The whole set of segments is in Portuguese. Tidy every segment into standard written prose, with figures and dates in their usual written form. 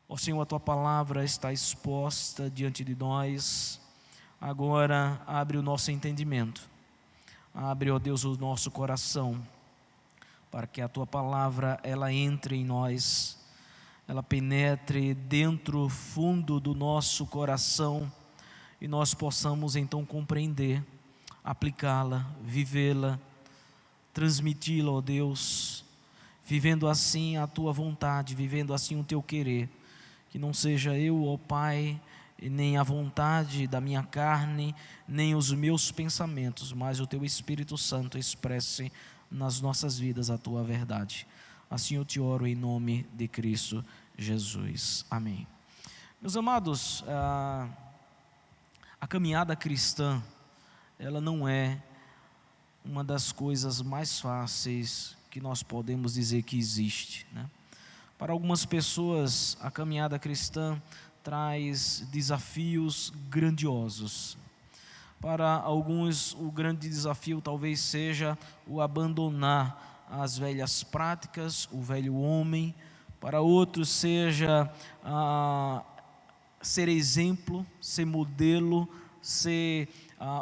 Ó Senhor, a Tua palavra está exposta diante de nós. Agora abre o nosso entendimento, abre, ó Deus, o nosso coração, para que a Tua palavra, ela entre em nós, ela penetre dentro, fundo do nosso coração, e nós possamos então compreender, aplicá-la, vivê-la, transmiti-la, ó Deus, vivendo assim a Tua vontade, vivendo assim o Teu querer. Que não seja eu, ó Pai, nem a vontade da minha carne, nem os meus pensamentos, mas o Teu Espírito Santo expresse nas nossas vidas a Tua verdade. Assim eu te oro em nome de Cristo Jesus. Amém. Meus amados, a caminhada cristã, ela não é uma das coisas mais fáceis que nós podemos dizer que existe, né? Para algumas pessoas, a caminhada cristã traz desafios grandiosos. Para alguns, o grande desafio talvez seja o abandonar as velhas práticas, o velho homem. Para outros, seja ser exemplo, ser modelo, ser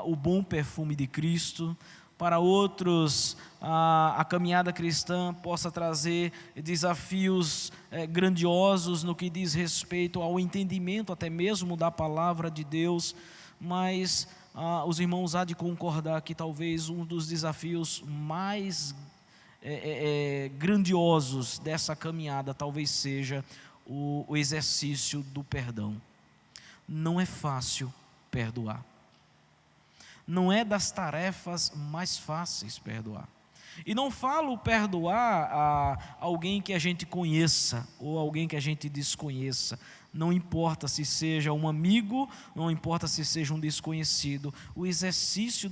o bom perfume de Cristo. Para outros, a caminhada cristã possa trazer desafios grandiosos no que diz respeito ao entendimento até mesmo da palavra de Deus, mas os irmãos há de concordar que talvez um dos desafios mais grandiosos dessa caminhada talvez seja o exercício do perdão. Não é fácil perdoar. Não é das tarefas mais fáceis perdoar. E não falo perdoar a alguém que a gente conheça ou alguém que a gente desconheça. Não importa se seja um amigo, não importa se seja um desconhecido. O exercício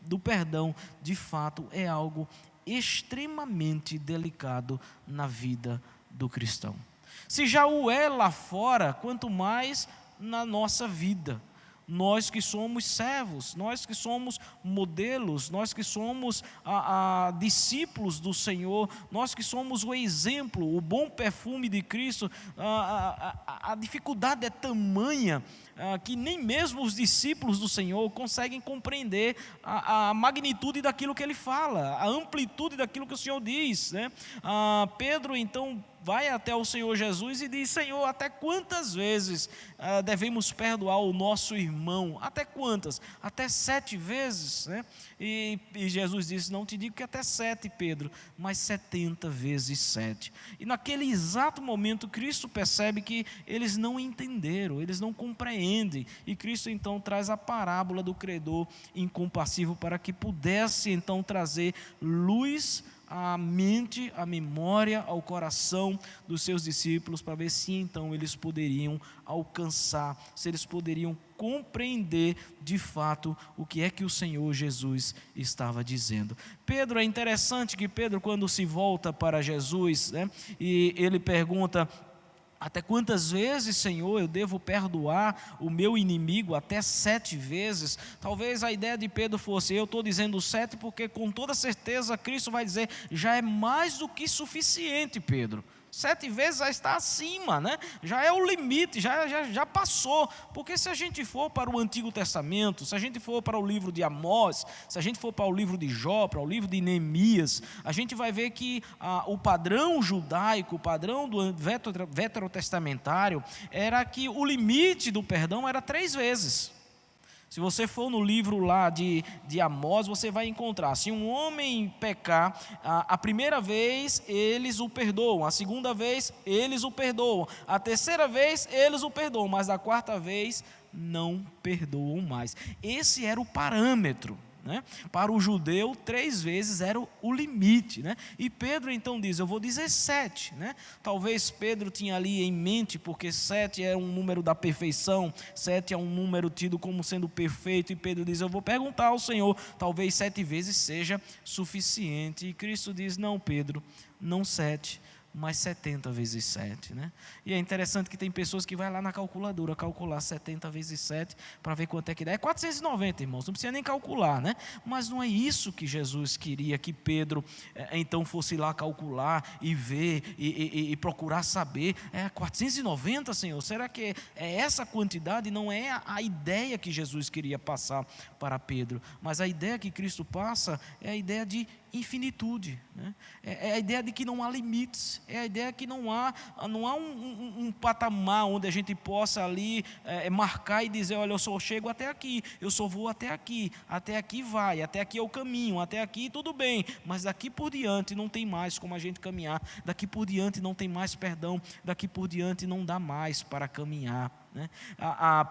do perdão, de fato, é algo extremamente delicado na vida do cristão. Se já o é lá fora, quanto mais na nossa vida. Nós que somos servos, nós que somos modelos, nós que somos discípulos do Senhor, nós que somos o exemplo, o bom perfume de Cristo, a dificuldade é tamanha que nem mesmo os discípulos do Senhor conseguem compreender a magnitude daquilo que Ele fala, a amplitude daquilo que o Senhor diz, né? Pedro então vai até o Senhor Jesus e diz: Senhor, até quantas vezes devemos perdoar o nosso irmão? Até quantas? Até 7 vezes, né? E Jesus disse: não te digo que até 7, Pedro, mas 70 vezes 7. E naquele exato momento Cristo percebe que eles não entenderam, eles não compreendem, e Cristo então traz a parábola do credor incompassível para que pudesse então trazer luz à mente, à memória, ao coração dos seus discípulos, para ver se então eles poderiam alcançar, se eles poderiam compreender de fato o que é que o Senhor Jesus estava dizendo. Pedro, é interessante que Pedro, quando se volta para Jesus, né, e ele pergunta: até quantas vezes, Senhor, eu devo perdoar o meu inimigo? Até 7 vezes. Talvez a ideia de Pedro fosse: eu estou dizendo 7 porque com toda certeza Cristo vai dizer: já é mais do que suficiente, Pedro. 7 vezes já está acima, né? Já é o limite, já passou. Porque se a gente for para o Antigo Testamento, se a gente for para o livro de Amós, se a gente for para o livro de Jó, para o livro de Neemias, a gente vai ver que o padrão judaico, o padrão do veterotestamentário, era que o limite do perdão era 3 vezes. Se você for no livro lá de Amós, você vai encontrar: se um homem pecar, a primeira vez eles o perdoam, a segunda vez eles o perdoam, a terceira vez eles o perdoam, mas a quarta vez não perdoam mais. Esse era o parâmetro, né? Para o judeu, 3 vezes era o limite, né? E Pedro então diz: eu vou dizer 7, né? Talvez Pedro tinha ali em mente, porque 7 é um número da perfeição, 7 é um número tido como sendo perfeito, e Pedro diz: eu vou perguntar ao Senhor, talvez 7 vezes seja suficiente. E Cristo diz: não, Pedro, não 7, mais 70 vezes 7, né? E é interessante que tem pessoas que vai lá na calculadora calcular 70 vezes 7 para ver quanto é que dá. É 490, irmãos, não precisa nem calcular, né? Mas não é isso que Jesus queria que Pedro então fosse lá calcular e ver e procurar saber. É 490, Senhor, será que é essa quantidade? Não é a ideia que Jesus queria passar para Pedro, mas a ideia que Cristo passa é a ideia de infinitude, né? É a ideia de que não há limites, é a ideia que não há um patamar onde a gente possa ali marcar e dizer, olha, eu só chego até aqui, eu só vou até aqui vai, até aqui é o caminho, até aqui tudo bem, mas daqui por diante não tem mais como a gente caminhar, daqui por diante não tem mais perdão, daqui por diante não dá mais para caminhar, né?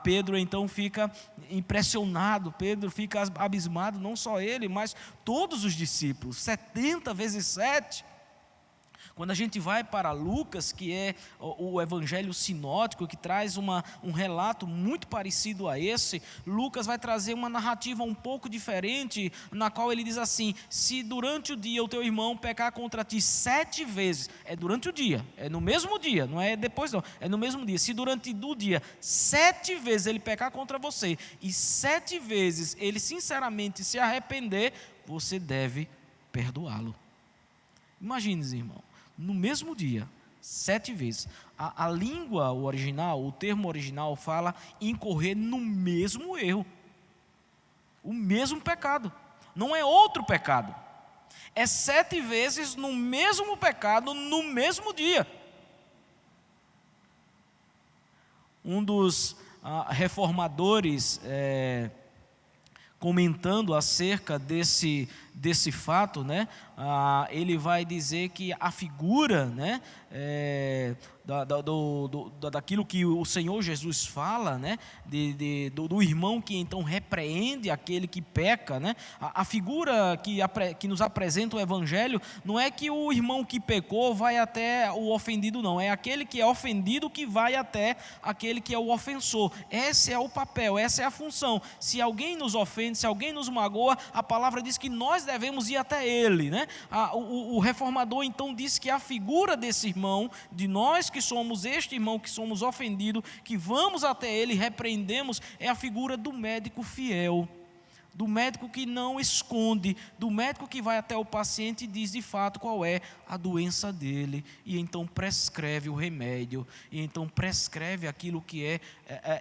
Pedro então fica impressionado, Pedro fica abismado, não só ele, mas todos os discípulos, 70 vezes 7. Quando a gente vai para Lucas, que é o evangelho sinótico, que traz um relato muito parecido a esse, Lucas vai trazer uma narrativa um pouco diferente, na qual ele diz assim: se durante o dia o teu irmão pecar contra ti 7 vezes, é durante o dia, é no mesmo dia, não é depois não, é no mesmo dia. Se durante o dia 7 vezes ele pecar contra você, e 7 vezes ele sinceramente se arrepender, você deve perdoá-lo. Imagine, irmão, no mesmo dia, 7 vezes. A língua original, o termo original fala incorrer no mesmo erro, o mesmo pecado, não é outro pecado, é 7 vezes no mesmo pecado, no mesmo dia. Um dos reformadores, comentando acerca desse fato, né, ele vai dizer que a figura, né, daquilo que o Senhor Jesus fala, né, do irmão que então repreende aquele que peca, né, a figura que nos apresenta o Evangelho não é que o irmão que pecou vai até o ofendido, não, é aquele que é ofendido que vai até aquele que é o ofensor. Esse é o papel, essa é a função. Se alguém nos ofende, se alguém nos magoa, a palavra diz que nós devemos ir até ele, né? O reformador então diz que a figura desse irmão, de nós que somos este irmão que somos ofendidos, que vamos até ele e repreendemos, é a figura do médico fiel, do médico que não esconde, do médico que vai até o paciente e diz de fato qual é a doença dele, e então prescreve o remédio, e então prescreve aquilo que é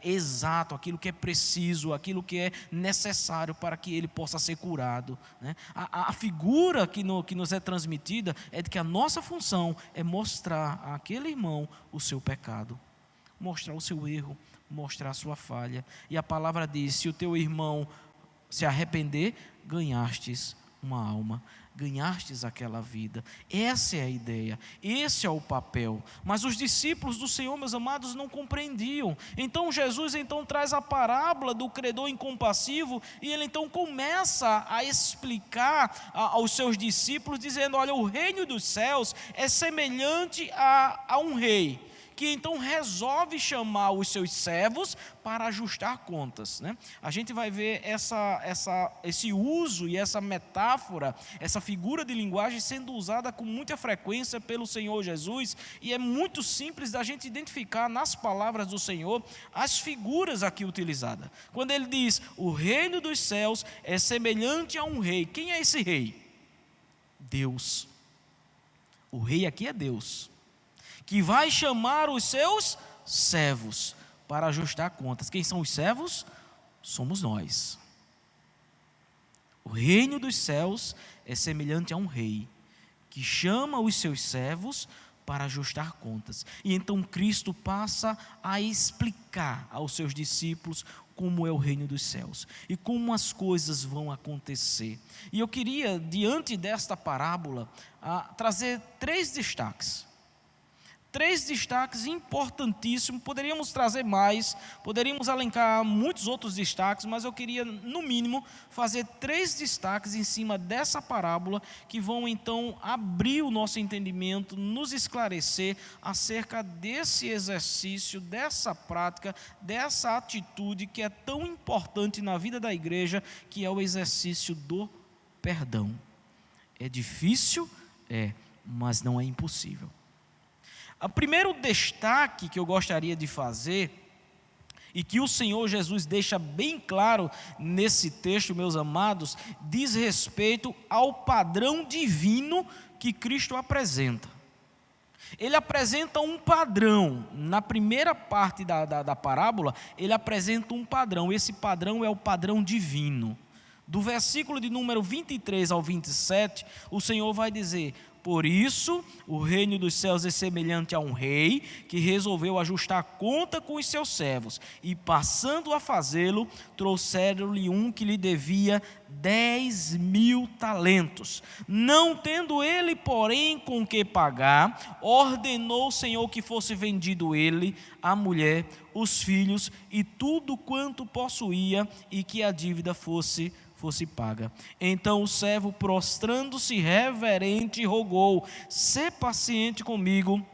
exato, aquilo que é preciso, aquilo que é necessário para que ele possa ser curado, né? A figura que nos é transmitida é de que a nossa função é mostrar àquele irmão o seu pecado, mostrar o seu erro, mostrar a sua falha, e a palavra diz: se o teu irmão se arrepender, ganhastes uma alma, ganhastes aquela vida. Essa é a ideia, esse é o papel. Mas os discípulos do Senhor, meus amados, não compreendiam. Então Jesus traz a parábola do credor incompassivo, e ele então começa a explicar aos seus discípulos, dizendo: olha, o reino dos céus é semelhante a um rei, que então resolve chamar os seus servos para ajustar contas, né? A gente vai ver esse uso e essa metáfora, essa figura de linguagem sendo usada com muita frequência pelo Senhor Jesus, e é muito simples da gente identificar nas palavras do Senhor as figuras aqui utilizadas. Quando ele diz: o reino dos céus é semelhante a um rei. Quem é esse rei? Deus. O rei aqui é Deus, que vai chamar os seus servos para ajustar contas. Quem são os servos? Somos nós. O reino dos céus é semelhante a um rei, que chama os seus servos para ajustar contas. E então Cristo passa a explicar aos seus discípulos como é o reino dos céus e como as coisas vão acontecer. E eu queria, diante desta parábola, trazer 3 destaques. 3 destaques importantíssimos. Poderíamos trazer mais, poderíamos elencar muitos outros destaques, mas eu queria, no mínimo, fazer 3 destaques em cima dessa parábola, que vão então abrir o nosso entendimento, nos esclarecer acerca desse exercício, dessa prática, dessa atitude que é tão importante na vida da igreja, que é o exercício do perdão. É difícil? É, mas não é impossível. O primeiro destaque que eu gostaria de fazer, e que o Senhor Jesus deixa bem claro nesse texto, meus amados, diz respeito ao padrão divino que Cristo apresenta. Ele apresenta um padrão. Na primeira parte da parábola, ele apresenta um padrão. Esse padrão é o padrão divino. Do versículo de número 23 ao 27, o Senhor vai dizer: por isso, o reino dos céus é semelhante a um rei que resolveu ajustar a conta com os seus servos, e passando a fazê-lo, trouxeram-lhe um que lhe devia 10.000 talentos. Não tendo ele, porém, com que pagar, ordenou o Senhor que fosse vendido ele, a mulher, os filhos e tudo quanto possuía, e que a dívida fosse paga. Então o servo, prostrando-se reverente, rogou: sê paciente comigo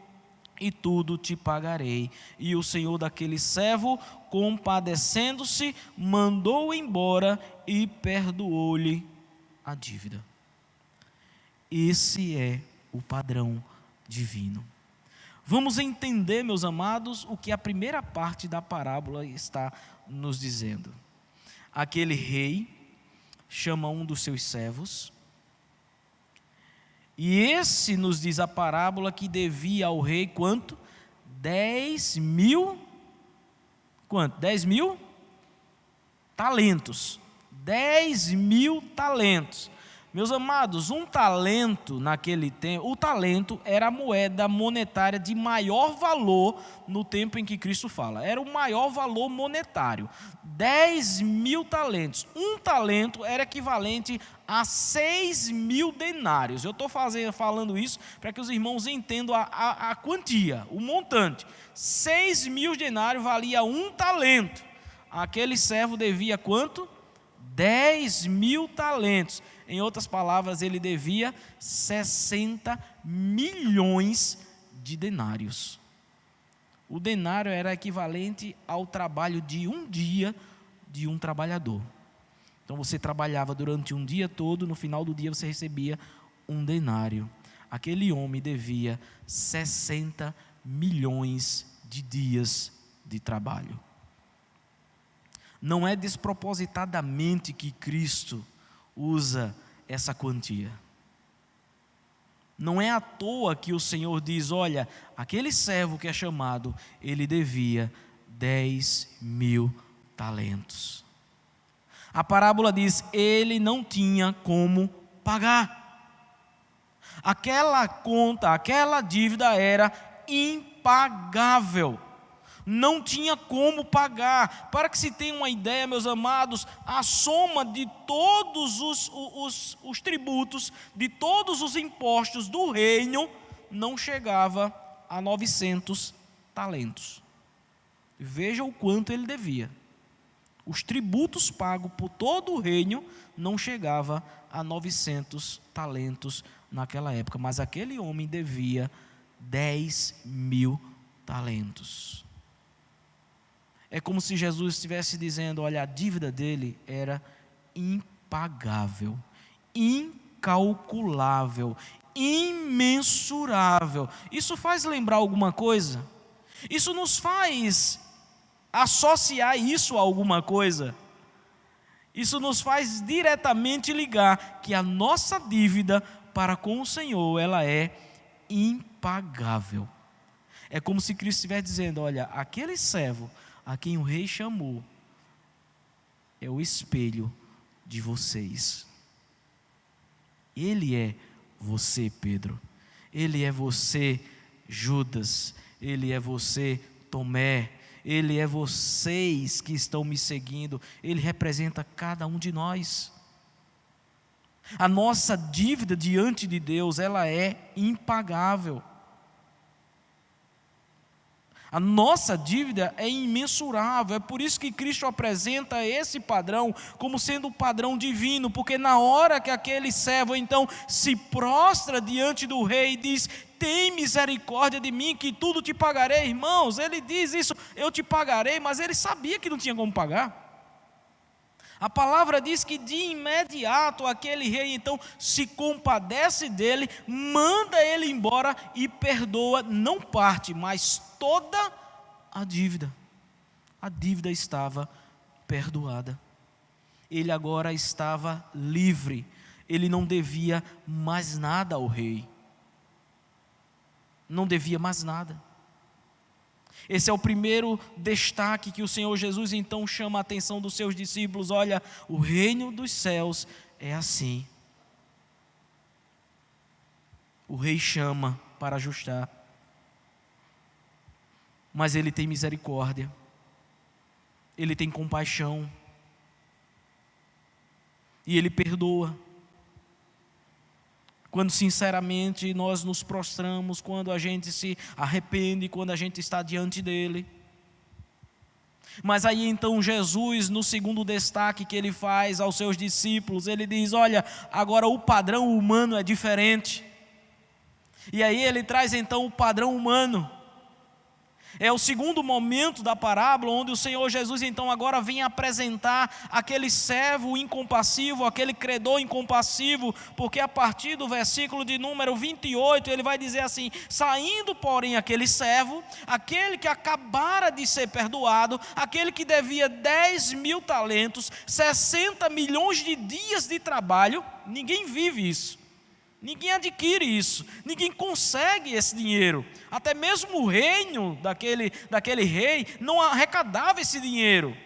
e tudo te pagarei. E o senhor daquele servo, compadecendo-se, mandou embora e perdoou-lhe a dívida. Esse é o padrão divino. Vamos entender, meus amados, o que a primeira parte da parábola está nos dizendo. Aquele rei chama um dos seus servos, e esse nos diz a parábola que devia ao rei quanto? 10.000, quanto? 10.000 talentos. 10.000 talentos. Meus amados, um talento naquele tempo, o talento era a moeda monetária de maior valor no tempo em que Cristo fala. Era o maior valor monetário. 10.000 talentos. Um talento era equivalente a 6.000 denários. Eu estou falando isso para que os irmãos entendam a quantia, o montante. 6.000 denários valia um talento. Aquele servo devia quanto? 10.000 talentos. Em outras palavras, ele devia 60 milhões de denários. O denário era equivalente ao trabalho de um dia de um trabalhador. Então você trabalhava durante um dia todo, no final do dia você recebia um denário. Aquele homem devia 60 milhões de dias de trabalho. Não é despropositadamente que Cristo usa essa quantia. Não é à toa que o Senhor diz: olha, aquele servo que é chamado, ele devia 10.000 talentos. A parábola diz: ele não tinha como pagar. Aquela conta, aquela dívida era impagável. Não tinha como pagar. Para que se tenha uma ideia, meus amados, a soma de todos os tributos, de todos os impostos do reino, não chegava a 900 talentos. Veja o quanto ele devia. Os tributos pagos por todo o reino não chegava a 900 talentos naquela época, mas aquele homem devia 10.000 talentos. É como se Jesus estivesse dizendo: olha, a dívida dele era impagável, incalculável, imensurável. Isso faz lembrar alguma coisa? Isso nos faz associar isso a alguma coisa? Isso nos faz diretamente ligar que a nossa dívida para com o Senhor, ela é impagável. É como se Cristo estivesse dizendo: olha, aquele servo a quem o rei chamou é o espelho de vocês. Ele é você, Pedro. Ele é você, Judas. Ele é você, Tomé. Ele é vocês que estão me seguindo. Ele representa cada um de nós. A nossa dívida diante de Deus, ela é impagável. A nossa dívida é imensurável. É por isso que Cristo apresenta esse padrão como sendo um padrão divino, porque na hora que aquele servo então se prostra diante do rei e diz: tem misericórdia de mim, que tudo te pagarei. Irmãos, ele diz isso: eu te pagarei, mas ele sabia que não tinha como pagar. A palavra diz que de imediato aquele rei então se compadece dele, manda ele embora e perdoa não parte, mas toda a dívida. A dívida estava perdoada. Ele agora estava livre. Ele não devia mais nada ao rei. Não devia mais nada. Esse é o primeiro destaque que o Senhor Jesus então chama a atenção dos seus discípulos. Olha, o reino dos céus é assim. O rei chama para ajustar, mas ele tem misericórdia, ele tem compaixão, e ele perdoa. Quando sinceramente nós nos prostramos, quando a gente se arrepende, quando a gente está diante dele. Mas aí então Jesus, no segundo destaque que ele faz aos seus discípulos, ele diz: olha, agora o padrão humano é diferente. E aí ele traz então o padrão humano. É o segundo momento da parábola, onde o Senhor Jesus então agora vem apresentar aquele servo incompassivo, aquele credor incompassivo, porque a partir do versículo de número 28, ele vai dizer assim: saindo porém aquele servo, aquele que acabara de ser perdoado, aquele que devia 10.000 talentos, 60 milhões de dias de trabalho, ninguém vive isso. Ninguém adquire isso, ninguém consegue esse dinheiro. Até mesmo o reino daquele rei não arrecadava esse dinheiro.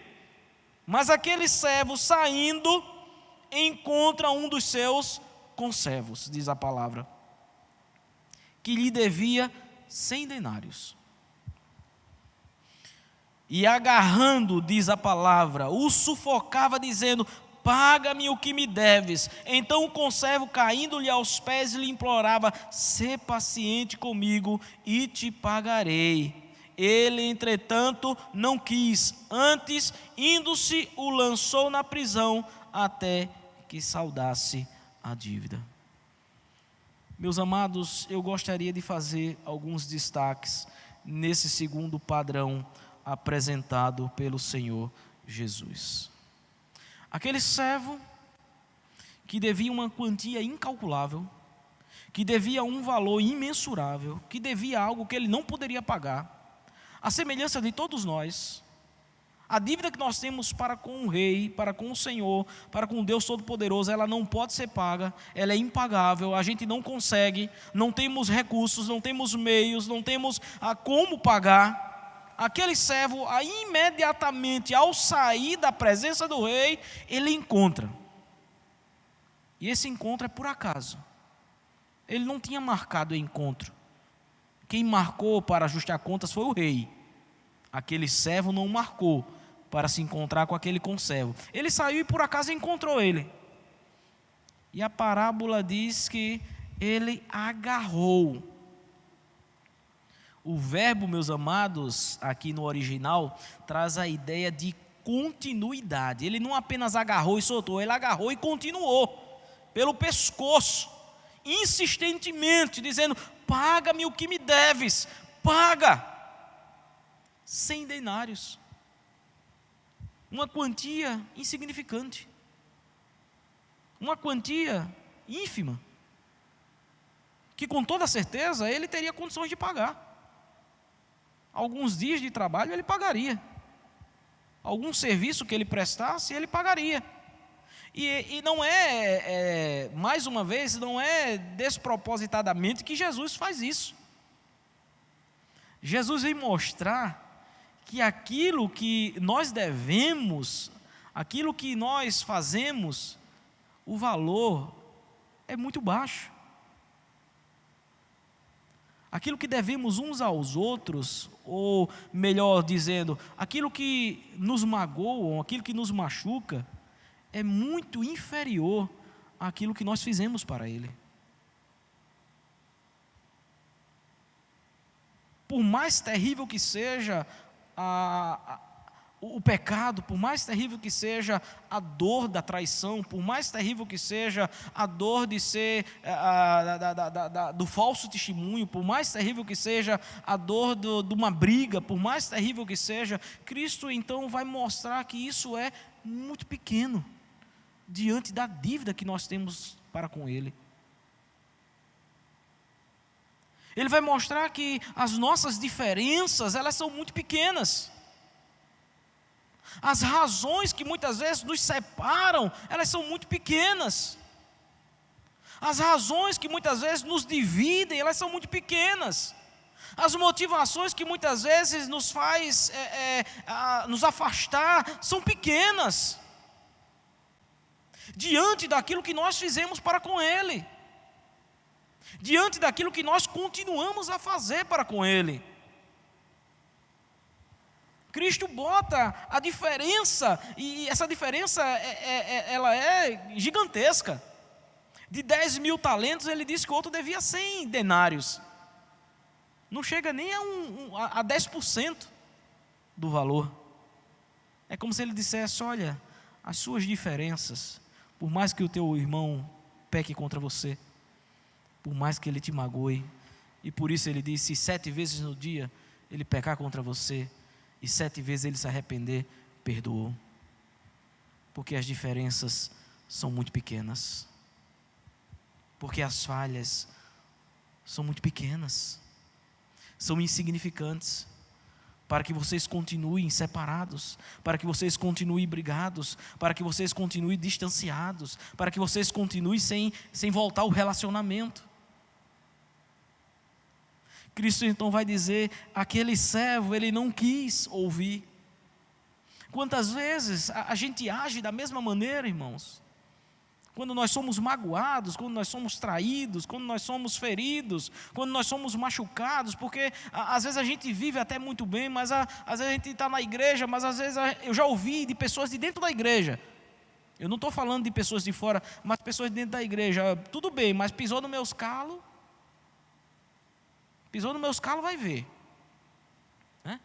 Mas aquele servo saindo, encontra um dos seus conservos, diz a palavra, que lhe devia 100 denários. E agarrando, diz a palavra, o sufocava dizendo: paga-me o que me deves. Então o conservo, caindo-lhe aos pés, lhe implorava: sê paciente comigo e te pagarei. Ele, entretanto, não quis, antes, indo-se, o lançou na prisão até que saldasse a dívida. Meus amados, eu gostaria de fazer alguns destaques nesse segundo padrão apresentado pelo Senhor Jesus. Aquele servo que devia uma quantia incalculável, que devia um valor imensurável, que devia algo que ele não poderia pagar, a semelhança de todos nós, a dívida que nós temos para com o Rei, para com o Senhor, para com o Deus Todo-Poderoso, ela não pode ser paga, ela é impagável, a gente não consegue, não temos recursos, não temos meios, não temos como pagar. Aquele servo, imediatamente ao sair da presença do rei, ele encontra. E esse encontro é por acaso. Ele não tinha marcado o encontro. Quem marcou para ajustar contas foi o rei. Aquele servo não marcou para se encontrar com aquele conservo. Ele saiu e por acaso encontrou ele. E a parábola diz que ele agarrou. O verbo, meus amados, aqui no original, traz a ideia de continuidade. Ele não apenas agarrou e soltou, ele agarrou e continuou, pelo pescoço, insistentemente, dizendo: paga-me o que me deves, paga. 100 denários, uma quantia insignificante, uma quantia ínfima, que com toda certeza ele teria condições de pagar. Alguns dias de trabalho ele pagaria, algum serviço que ele prestasse ele pagaria. E não mais uma vez, não é despropositadamente que Jesus faz isso. Jesus vem mostrar que aquilo que nós devemos, aquilo que nós fazemos, o valor é muito baixo. Aquilo que devemos uns aos outros, ou melhor dizendo, aquilo que nos magoa, aquilo que nos machuca, é muito inferior àquilo que nós fizemos para Ele. Por mais terrível que seja o pecado, por mais terrível que seja a dor da traição, por mais terrível que seja a dor de ser do falso testemunho, por mais terrível que seja a dor de uma briga, por mais terrível que seja, Cristo então vai mostrar que isso é muito pequeno diante da dívida que nós temos para com Ele. Ele vai mostrar que as nossas diferenças, elas são muito pequenas. As razões que muitas vezes nos separam, elas são muito pequenas. As razões que muitas vezes nos dividem, elas são muito pequenas. As motivações que muitas vezes nos faz nos afastar, são pequenas. Diante daquilo que nós fizemos para com Ele. Diante daquilo que nós continuamos a fazer para com Ele. Cristo bota a diferença, e essa diferença ela é gigantesca. De 10 mil talentos, ele disse que o outro devia 100 denários. Não chega nem a 10% do valor. É como se ele dissesse, olha, as suas diferenças, por mais que o teu irmão peque contra você, por mais que ele te magoe, e por isso ele disse, 7 vezes no dia ele pecar contra você, e 7 vezes ele se arrepender, perdoou. Porque as diferenças são muito pequenas. Porque as falhas são muito pequenas. São insignificantes. Para que vocês continuem separados, para que vocês continuem brigados, para que vocês continuem distanciados, para que vocês continuem sem voltar ao relacionamento. Cristo então vai dizer, aquele servo, ele não quis ouvir. Quantas vezes a gente age da mesma maneira, irmãos? Quando nós somos magoados, quando nós somos traídos, quando nós somos feridos, quando nós somos machucados, porque às vezes a gente vive até muito bem, mas às vezes a gente está na igreja, mas às vezes eu já ouvi de pessoas de dentro da igreja. Eu não estou falando de pessoas de fora, mas pessoas de dentro da igreja. Tudo bem, mas pisou nos meus calos, vai ver. Né?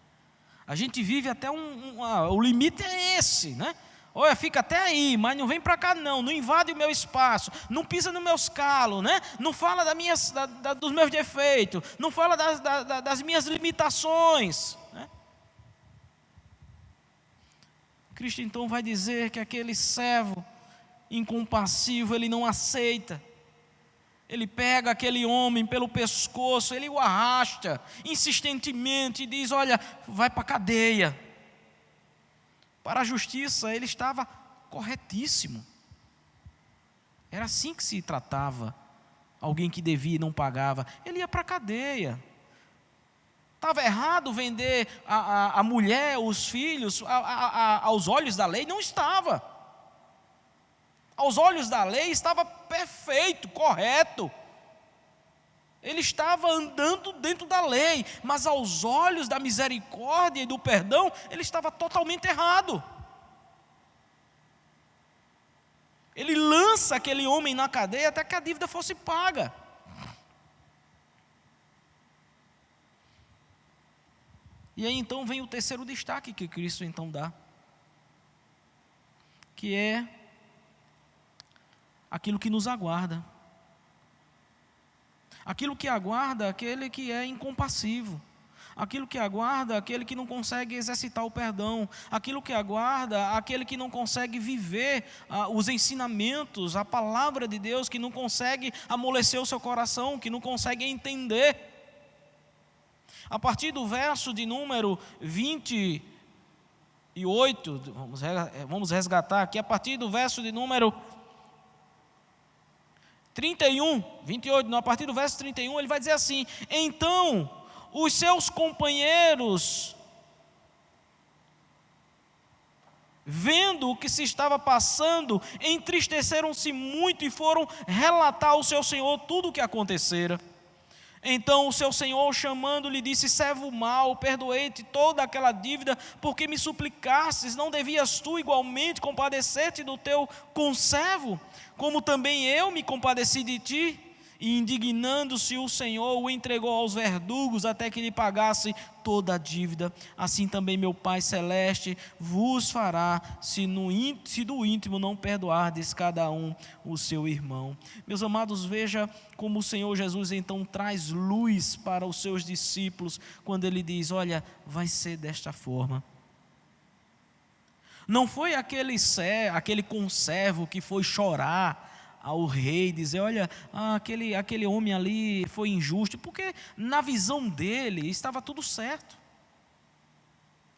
A gente vive até o limite é esse, né? Olha, fica até aí, mas não vem para cá não invade o meu espaço, não pisa nos meus calos, né? Não fala dos meus defeitos, não fala das minhas limitações. Né? Cristo então vai dizer que aquele servo incompassivo, ele não aceita. Ele pega aquele homem pelo pescoço, ele o arrasta insistentemente e diz, olha, vai para a cadeia. Para a justiça, ele estava corretíssimo. Era assim que se tratava. Alguém que devia e não pagava, ele ia para a cadeia. Estava errado vender a mulher, os filhos, aos olhos da lei? Não estava. Aos olhos da lei estava perfeito, correto. Ele estava andando dentro da lei, mas aos olhos da misericórdia e do perdão, ele estava totalmente errado. Ele lança aquele homem na cadeia até que a dívida fosse paga. E aí então vem o terceiro destaque que Cristo então dá, que é aquilo que nos aguarda. Aquilo que aguarda aquele que é incompassivo. Aquilo que aguarda aquele que não consegue exercitar o perdão. Aquilo que aguarda aquele que não consegue viver os ensinamentos, a palavra de Deus, que não consegue amolecer o seu coração, que não consegue entender. A partir do verso de número 28, vamos resgatar aqui, a partir do verso de número 28, não, a partir do verso 31, ele vai dizer assim: então os seus companheiros, vendo o que se estava passando, entristeceram-se muito e foram relatar ao seu senhor tudo o que acontecera. Então o seu senhor, chamando-lhe, disse: servo mau, perdoei-te toda aquela dívida, porque me suplicastes. Não devias tu igualmente compadecer-te do teu conservo, como também eu me compadeci de ti? E indignando-se o Senhor, o entregou aos verdugos até que lhe pagasse toda a dívida. Assim também meu Pai Celeste vos fará, se do íntimo não perdoardes cada um o seu irmão. Meus amados, veja como o Senhor Jesus então traz luz para os seus discípulos, quando ele diz: olha, vai ser desta forma. Não foi aquele conservo que foi chorar ao rei, dizer, olha, aquele homem ali foi injusto, porque na visão dele estava tudo certo.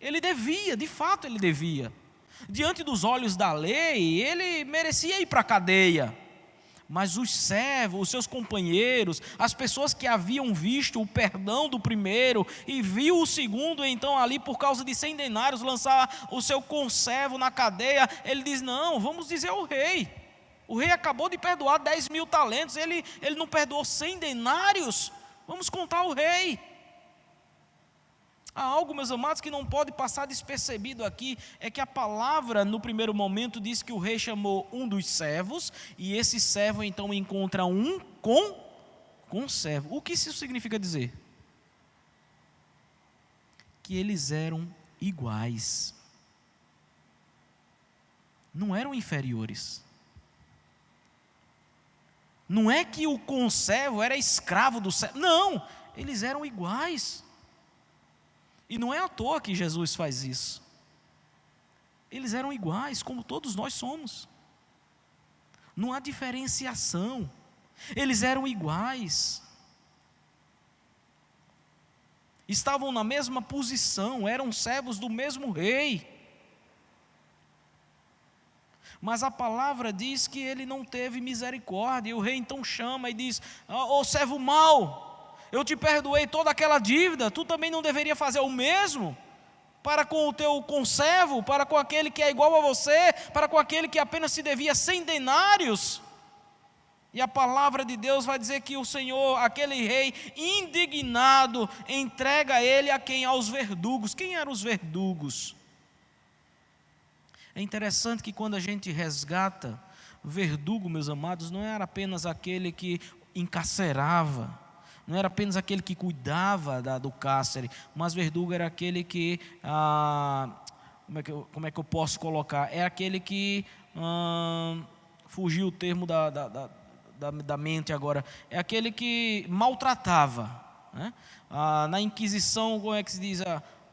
Ele devia, de fato ele devia. Diante dos olhos da lei, ele merecia ir para a cadeia. Mas os servos, os seus companheiros, as pessoas que haviam visto o perdão do primeiro e viu o segundo, então ali por causa de 100 denários lançar o seu conservo na cadeia, ele diz, não, vamos dizer ao rei. O rei acabou de perdoar 10.000 talentos, ele não perdoou 100 denários, vamos contar ao rei. Há algo, meus amados, que não pode passar despercebido aqui, é que a palavra, no primeiro momento, diz que o rei chamou um dos servos, e esse servo, então, encontra um com servo. O que isso significa dizer? Que eles eram iguais. Não eram inferiores. Não é que o conservo era escravo do servo. Não, eles eram iguais. E não é à toa que Jesus faz isso. Eles eram iguais, como todos nós somos. Não há diferenciação. Eles eram iguais. Estavam na mesma posição, eram servos do mesmo rei. Mas a palavra diz que ele não teve misericórdia. E o rei então chama e diz, ô servo mau, eu te perdoei toda aquela dívida, tu também não deveria fazer o mesmo para com o teu conservo, para com aquele que é igual a você, para com aquele que apenas se devia 100 denários? E a palavra de Deus vai dizer que o Senhor, aquele rei indignado, entrega ele a quem? Aos verdugos. Quem eram os verdugos? É interessante que quando a gente resgata, verdugo, meus amados, não era apenas aquele que encarcerava, não era apenas aquele que cuidava do cárcere, mas verdugo era aquele que, como é que eu posso colocar? É aquele que, fugiu o termo da mente agora, é aquele que maltratava, né? Na Inquisição, como é que se diz?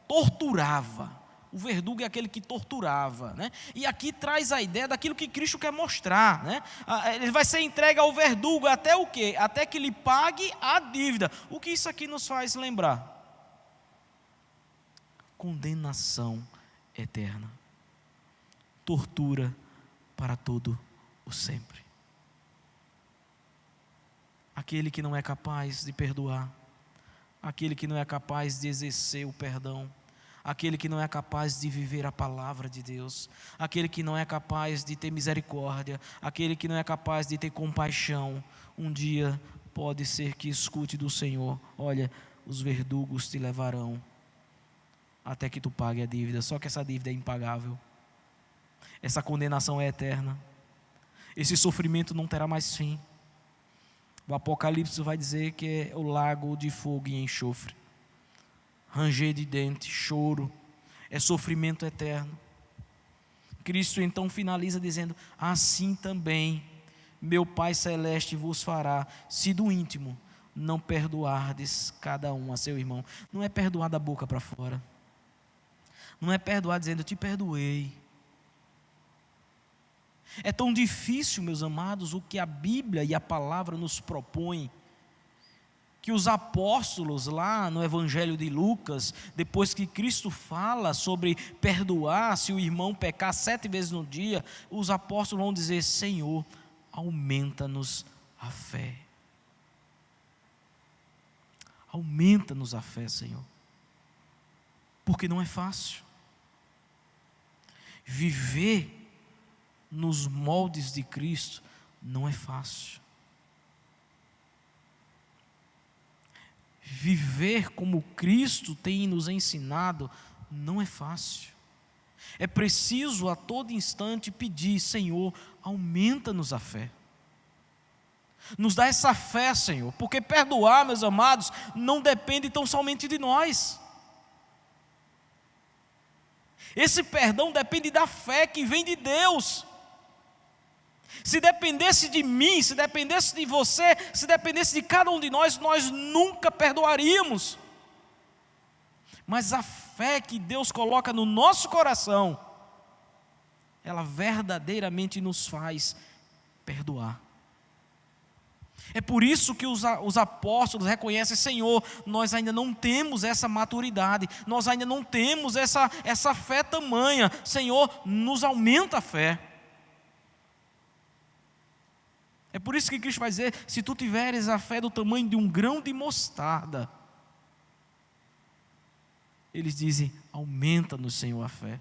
Torturava. O verdugo é aquele que torturava, né? E aqui traz a ideia daquilo que Cristo quer mostrar, né? Ele vai ser entregue ao verdugo até o quê? Até que lhe pague a dívida. O que isso aqui nos faz lembrar? Condenação eterna. Tortura para todo o sempre. Aquele que não é capaz de perdoar, aquele que não é capaz de exercer o perdão, aquele que não é capaz de viver a palavra de Deus, aquele que não é capaz de ter misericórdia, aquele que não é capaz de ter compaixão, um dia pode ser que escute do Senhor, olha, os verdugos te levarão até que tu pague a dívida, só que essa dívida é impagável, essa condenação é eterna, esse sofrimento não terá mais fim. O Apocalipse vai dizer que é o lago de fogo e enxofre, ranger de dente, choro, é sofrimento eterno. Cristo então finaliza dizendo, assim também meu Pai Celeste vos fará, se do íntimo não perdoardes cada um a seu irmão. Não é perdoar da boca para fora, não é perdoar dizendo, eu te perdoei. É tão difícil, meus amados, o que a Bíblia e a palavra nos propõem, que os apóstolos lá no Evangelho de Lucas, depois que Cristo fala sobre perdoar se o irmão pecar 7 vezes no dia, os apóstolos vão dizer, Senhor, aumenta-nos a fé. Aumenta-nos a fé, Senhor. Porque não é fácil. Viver nos moldes de Cristo não é fácil. Viver como Cristo tem nos ensinado não é fácil. É preciso a todo instante pedir, Senhor, aumenta-nos a fé. Nos dá essa fé, Senhor, porque perdoar, meus amados, não depende tão somente de nós. Esse perdão depende da fé que vem de Deus. Se dependesse de mim, se dependesse de você, se dependesse de cada um de nós, nós nunca perdoaríamos. Mas a fé que Deus coloca no nosso coração ela verdadeiramente nos faz perdoar. É por isso que os apóstolos reconhecem: Senhor, nós ainda não temos essa maturidade, nós ainda não temos essa fé tamanha. Senhor, nos aumenta a fé. É por isso que Cristo vai dizer: se tu tiveres a fé do tamanho de um grão de mostarda, eles dizem: aumenta-nos, Senhor, a fé.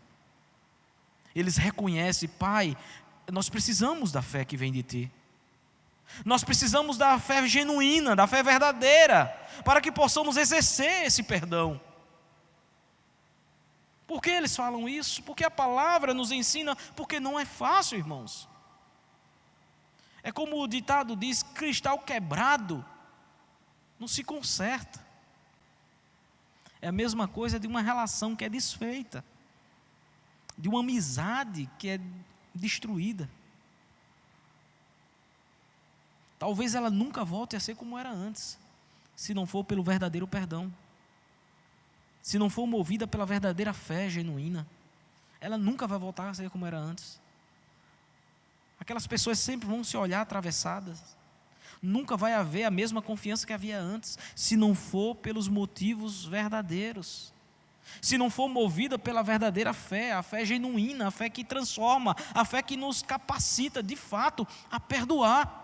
Eles reconhecem: Pai, nós precisamos da fé que vem de Ti. Nós precisamos da fé genuína, da fé verdadeira, para que possamos exercer esse perdão. Por que eles falam isso? Porque a palavra nos ensina, porque não é fácil, irmãos. É como o ditado diz: cristal quebrado não se conserta. É a mesma coisa de uma relação que é desfeita, de uma amizade que é destruída. Talvez ela nunca volte a ser como era antes, se não for pelo verdadeiro perdão, se não for movida pela verdadeira fé genuína. Ela nunca vai voltar a ser como era antes. Aquelas pessoas sempre vão se olhar atravessadas. Nunca vai haver a mesma confiança que havia antes, se não for pelos motivos verdadeiros, se não for movida pela verdadeira fé, a fé genuína, a fé que transforma, a fé que nos capacita de fato a perdoar.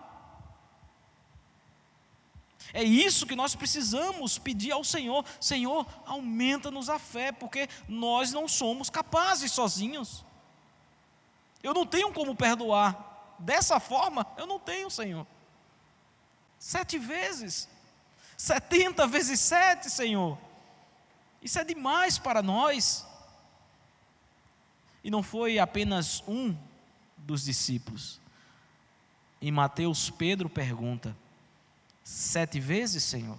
É isso que nós precisamos pedir ao Senhor: Senhor, aumenta-nos a fé, porque nós não somos capazes sozinhos. Eu não tenho como perdoar dessa forma, eu não tenho, Senhor. 7 vezes, 70 vezes 7, Senhor. Isso é demais para nós. E não foi apenas um dos discípulos. Em Mateus, Pedro pergunta: 7 vezes, Senhor?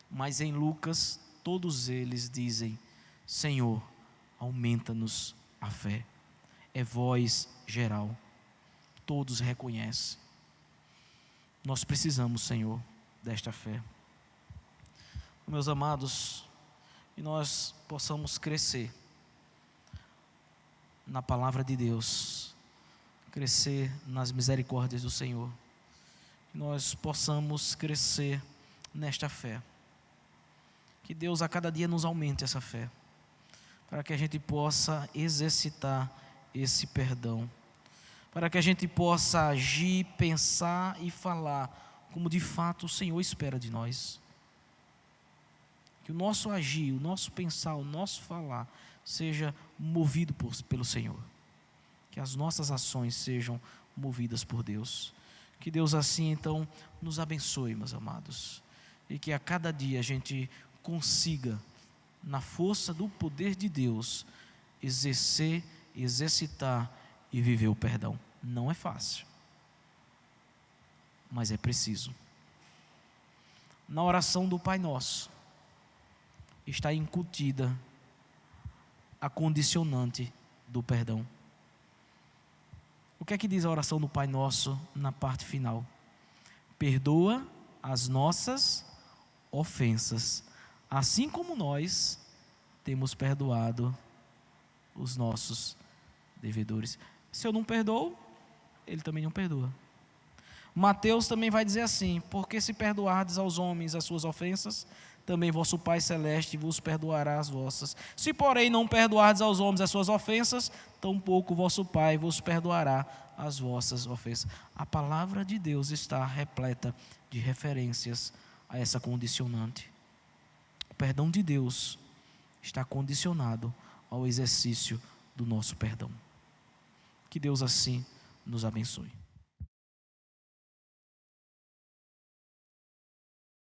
Mas em Lucas, todos eles dizem: Senhor, aumenta-nos a fé. É voz geral, todos reconhecem. Nós precisamos, Senhor, desta fé. Meus amados, que nós possamos crescer na palavra de Deus, crescer nas misericórdias do Senhor, que nós possamos crescer nesta fé, que Deus a cada dia nos aumente essa fé, para que a gente possa exercitar esse perdão, para que a gente possa agir, pensar e falar como de fato o Senhor espera de nós. Que o nosso agir, o nosso pensar, o nosso falar seja movido pelo Senhor, que as nossas ações sejam movidas por Deus. Que Deus assim então nos abençoe, meus amados, e que a cada dia a gente consiga, na força do poder de Deus, exercitar e viver o perdão. Não é fácil, mas é preciso. Na oração do Pai Nosso está incutida a condicionante do perdão. O que é que diz a oração do Pai Nosso na parte final? Perdoa as nossas ofensas, assim como nós temos perdoado os nossos devedores. Se eu não perdoo, Ele também não perdoa. Mateus também vai dizer assim: porque se perdoardes aos homens as suas ofensas, também vosso Pai Celeste vos perdoará as vossas. Se porém não perdoardes aos homens as suas ofensas, tampouco vosso Pai vos perdoará as vossas ofensas. A palavra de Deus está repleta de referências a essa condicionante. O perdão de Deus está condicionado ao exercício do nosso perdão. Que Deus assim nos abençoe.